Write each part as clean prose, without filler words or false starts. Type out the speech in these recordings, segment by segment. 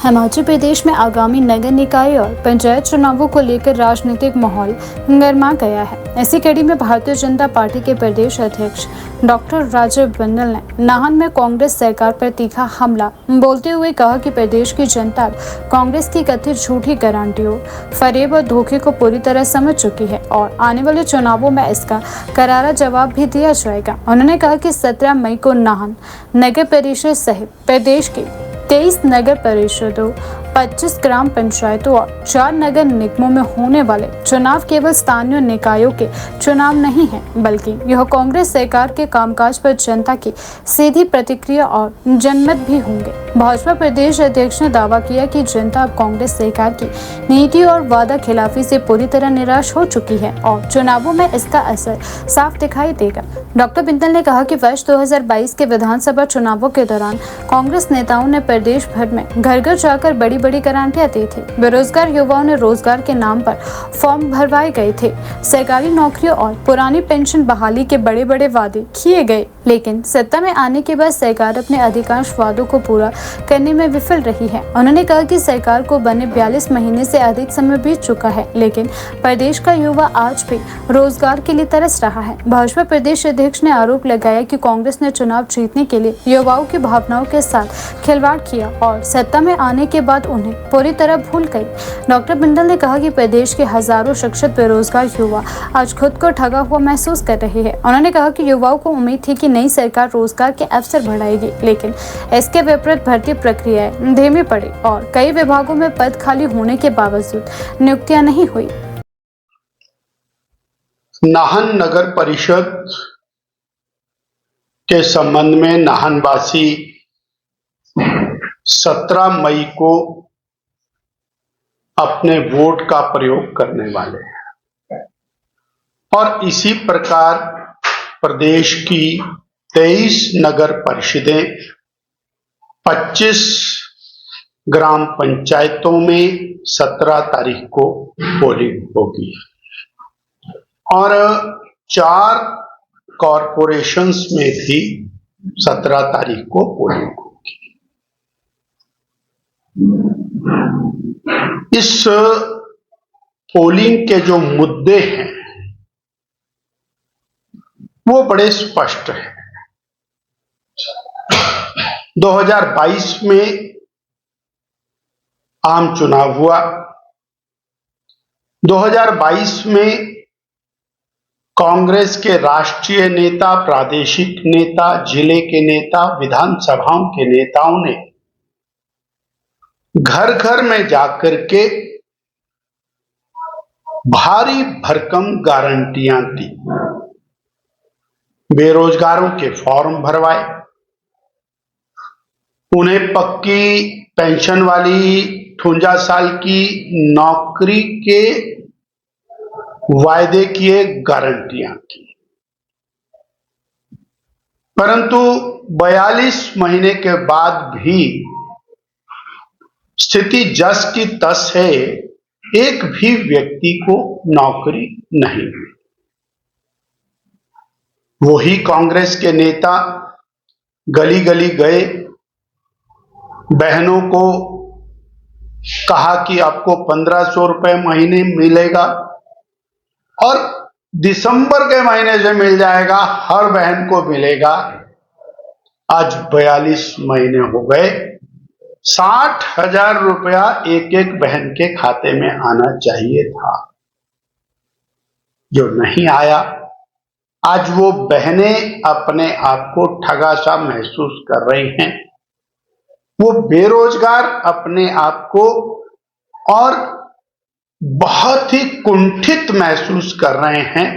हिमाचल प्रदेश में आगामी नगर निकाय और पंचायत चुनावों को लेकर राजनीतिक माहौल गर्मा गया है। इसी कड़ी में भारतीय जनता पार्टी के प्रदेश अध्यक्ष डॉक्टर राजीव बिंदल ने नाहन में कांग्रेस सरकार पर तीखा हमला बोलते हुए कहा कि प्रदेश की जनता अब कांग्रेस की कथित झूठी गारंटियों, फरेब और धोखे को पूरी तरह समझ चुकी है और आने वाले चुनावों में इसका करारा जवाब भी दिया जाएगा। उन्होंने कहा कि 17 मई को नाहन नगर परिषद सहित प्रदेश के 23 नगर परिषदों, 25 ग्राम पंचायतों और 4 नगर निगमों में होने वाले चुनाव केवल स्थानीय निकायों के चुनाव नहीं है, बल्कि यह कांग्रेस सरकार के कामकाज पर जनता की सीधी प्रतिक्रिया और जनमत भी होंगे। भाजपा प्रदेश अध्यक्ष ने दावा किया कि जनता अब कांग्रेस सरकार की नीति और वादा खिलाफी से पूरी तरह निराश हो चुकी है और चुनावों में इसका असर साफ दिखाई देगा। डॉक्टर बिंदल ने कहा कि वर्ष 2022 के विधानसभा चुनावों के दौरान कांग्रेस नेताओं ने प्रदेश भर में घर घर जाकर बड़ी बड़ी गारंटियां दी थी। बेरोजगार युवाओं ने रोजगार के नाम पर फॉर्म भरवाए गए थे। सरकारी नौकरियों और पुरानी पेंशन बहाली के बड़े बड़े वादे किए गए, लेकिन सत्ता में आने के बाद सरकार अपने अधिकांश वादों को पूरा करने में विफल रही है। उन्होंने कहा कि सरकार को बने 42 महीने से अधिक समय बीत चुका है, लेकिन प्रदेश का युवा आज भी रोजगार के लिए तरस रहा है। भाजपा प्रदेश अध्यक्ष ने आरोप लगाया कि कांग्रेस ने चुनाव जीतने के लिए युवाओं की भावनाओं के साथ खिलवाड़ किया और सत्ता में आने के बाद उन्हें पूरी तरह भूल गई। डॉक्टर बिंदल ने कहा कि प्रदेश के हजारों शिक्षित बेरोजगार युवा आज खुद को ठगा हुआ महसूस कर रहे हैं। उन्होंने कहा कि युवाओं को उम्मीद थी कि नई सरकार रोजगार के अवसर बढ़ाएगी, लेकिन इसके विपरीत भर्ती प्रक्रियाएं धीमी पड़ी और कई विभागों में पद खाली होने के बावजूद नियुक्तियां नहीं हुई। नाहन नगर परिषद के संबंध में नाहनवासी 17 मई को अपने वोट का प्रयोग करने वाले हैं और इसी प्रकार प्रदेश की 23 नगर परिषदें, 25 ग्राम पंचायतों में 17 तारीख को पोलिंग होगी और 4 कॉरपोरेशंस में भी 17 तारीख को पोलिंग होगी। इस पोलिंग के जो मुद्दे हैं वो बड़े स्पष्ट हैं। 2022 में आम चुनाव हुआ। 2022 में कांग्रेस के राष्ट्रीय नेता, प्रादेशिक नेता, जिले के नेता, विधानसभाओं के नेताओं ने घर घर में जाकर के भारी भरकम गारंटियां दी। बेरोजगारों के फॉर्म भरवाए, उन्हें पक्की पेंशन वाली 58 साल की नौकरी के वायदे किए, गारंटियां की। परंतु 42 महीने के बाद भी स्थिति जस की तस है, एक भी व्यक्ति को नौकरी नहीं हुई। वही कांग्रेस के नेता गली गली गए, बहनों को कहा कि आपको 1500 रुपए महीने मिलेगा और दिसंबर के महीने से मिल जाएगा, हर बहन को मिलेगा। आज 42 महीने हो गए, 60,000 रुपया एक एक बहन के खाते में आना चाहिए था, जो नहीं आया। आज वो बहनें अपने आप को ठगा सा महसूस कर रही हैं। वो बेरोजगार अपने आप को और बहुत ही कुंठित महसूस कर रहे हैं।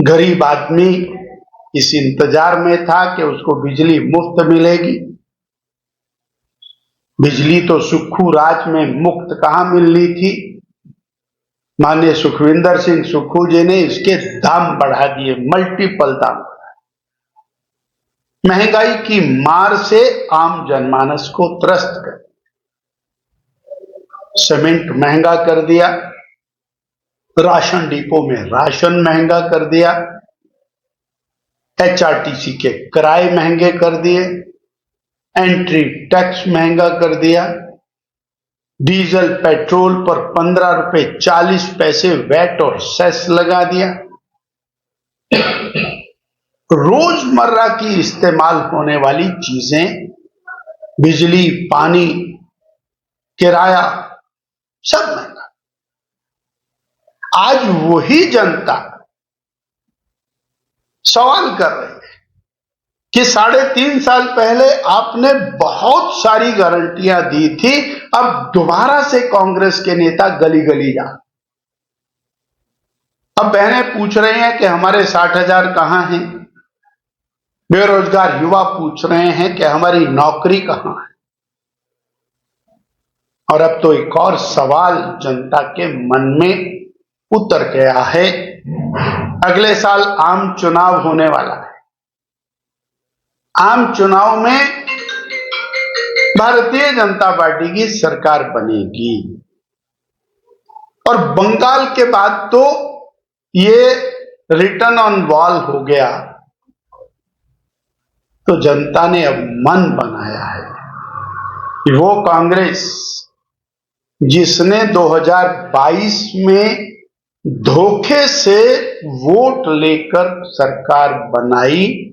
गरीब आदमी इस इंतजार में था कि उसको बिजली मुफ्त मिलेगी। बिजली तो सुक्खू राज में मुफ्त कहां मिलनी थी। माननीय सुखविंदर सिंह सुक्खू जी ने इसके दाम बढ़ा दिए, मल्टीपल दाम बढ़ाए। महंगाई की मार से आम जनमानस को त्रस्त कर, सीमेंट महंगा कर दिया, राशन डिपो में राशन महंगा कर दिया, एचआरटीसी के किराए महंगे कर दिए, एंट्री टैक्स महंगा कर दिया, डीजल पेट्रोल पर 15 रुपए 40 पैसे वैट और सेस लगा दिया। रोजमर्रा की इस्तेमाल होने वाली चीजें, बिजली, पानी, किराया, सब महंगा। आज वही जनता सवाल कर रही है कि 3.5 साल पहले आपने बहुत सारी गारंटियां दी थी, अब दोबारा से कांग्रेस के नेता गली गली जा। अब बहनें पूछ रही हैं कि हमारे 60,000 कहां हैं, बेरोजगार युवा पूछ रहे हैं कि हमारी नौकरी कहां है। और अब तो एक और सवाल जनता के मन में उतर गया है। अगले साल आम चुनाव होने वाला है। आम चुनाव में भारतीय जनता पार्टी की सरकार बनेगी और बंगाल के बाद तो ये रिटर्न ऑन वॉल हो गया। तो जनता ने अब मन बनाया है कि वो कांग्रेस जिसने 2022 में धोखे से वोट लेकर सरकार बनाई,